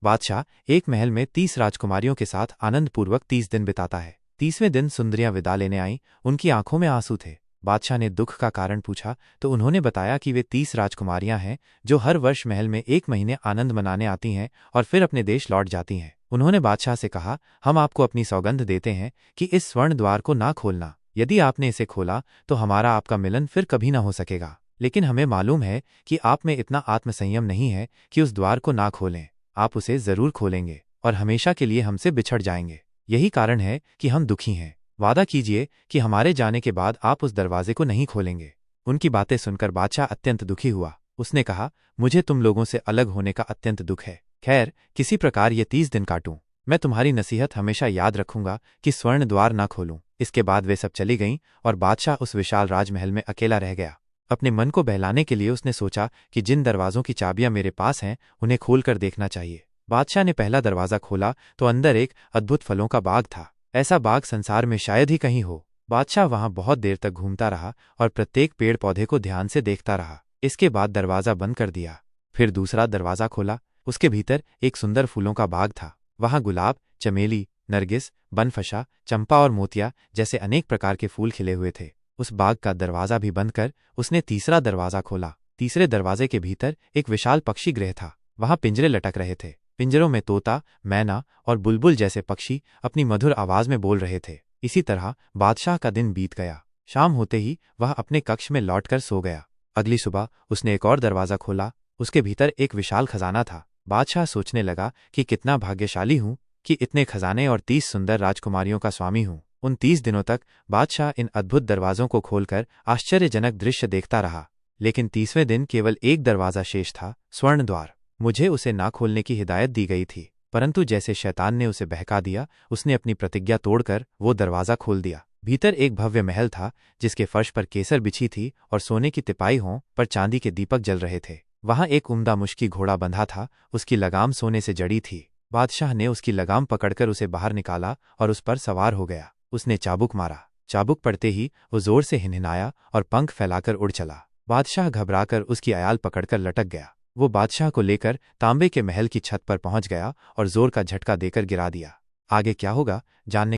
बादशाह एक महल में 30 राजकुमारियों के साथ आनंदपूर्वक 30 दिन बिताता है। 30वें दिन सुंदरियां विदा लेने आईं, उनकी आंखों में आंसू थे। बादशाह ने दुख का कारण पूछा तो उन्होंने बताया कि वे 30 राजकुमारियां हैं जो हर वर्ष महल में 1 महीने आनंद मनाने आती हैं और फिर अपने देश लौट जाती हैं। उन्होंने बादशाह से कहा, हम आपको अपनी सौगंध देते हैं कि इस स्वर्ण द्वार को ना खोलना। यदि आपने इसे खोला तो हमारा आपका मिलन फिर कभी ना हो सकेगा। लेकिन हमें मालूम है कि आप में इतना आत्मसंयम नहीं है कि उस द्वार को ना खोलें। आप उसे जरूर खोलेंगे और हमेशा के लिए हमसे बिछड़ जाएंगे। यही कारण है कि हम दुखी हैं। वादा कीजिए कि हमारे जाने के बाद आप उस दरवाजे को नहीं खोलेंगे। उनकी बातें सुनकर बादशाह अत्यंत दुखी हुआ। उसने कहा, मुझे तुम लोगों से अलग होने का अत्यंत दुख है। खैर, किसी प्रकार ये 30 दिन काटूं। मैं तुम्हारी नसीहत हमेशा याद रखूंगा कि स्वर्ण द्वार ना खोलूं। इसके बाद वे सब चली गईं और बादशाह उस विशाल राजमहल में अकेला रह गया। अपने मन को बहलाने के लिए उसने सोचा कि जिन दरवाजों की चाबियां मेरे पास हैं उन्हें खोलकर देखना चाहिए। बादशाह ने पहला दरवाजा खोला तो अंदर एक अद्भुत फलों का बाग था। ऐसा बाग संसार में शायद ही कहीं हो। बादशाह वहां बहुत देर तक घूमता रहा और प्रत्येक पेड़ पौधे को ध्यान से देखता रहा। इसके बाद दरवाजा बंद कर दिया। फिर दूसरा दरवाजा खोला। उसके भीतर एक सुंदर फूलों का बाग था। वहां गुलाब, चमेली, नरगिस, बनफशा, चंपा और मोतिया जैसे अनेक प्रकार के फूल खिले हुए थे। उस बाग का दरवाजा भी बंद कर उसने तीसरा दरवाजा खोला। तीसरे दरवाजे के भीतर एक विशाल पक्षी गृह था। वहां पिंजरे लटक रहे थे। पिंजरों में तोता, मैना और बुलबुल जैसे पक्षी अपनी मधुर आवाज में बोल रहे थे। इसी तरह बादशाह का दिन बीत गया। शाम होते ही वह अपने कक्ष में लौटकर सो गया। अगली सुबह उसने एक और दरवाजा खोला। उसके भीतर एक विशाल खजाना था। बादशाह सोचने लगा कि कितना भाग्यशाली हूं कि इतने खजाने और 30 सुंदर राजकुमारियों का स्वामी हूं। उन 30 दिनों तक बादशाह इन अद्भुत दरवाजों को खोलकर आश्चर्यजनक दृश्य देखता रहा। लेकिन 30वें दिन केवल एक दरवाजा शेष था, स्वर्ण द्वार। मुझे उसे ना खोलने की हिदायत दी गई थी, परंतु जैसे शैतान ने उसे बहका दिया, उसने अपनी प्रतिज्ञा तोड़कर वो दरवाजा खोल दिया। भीतर एक भव्य महल था जिसके फर्श पर केसर बिछी थी और सोने की तिपाई हों पर चांदी के दीपक जल रहे थे। वहां एक उम्दा मुश्की घोड़ा बंधा था। उसकी लगाम सोने से जड़ी थी। बादशाह ने उसकी लगाम पकड़कर उसे बाहर निकाला और उस पर सवार हो गया। उसने चाबुक मारा। चाबुक पड़ते ही वो जोर से हिनहिनाया और पंख फैलाकर उड़ चला। बादशाह घबराकर उसकी आयाल पकड़कर लटक गया। वो बादशाह को लेकर तांबे के महल की छत पर पहुंच गया और जोर का झटका देकर गिरा दिया। आगे क्या होगा जानने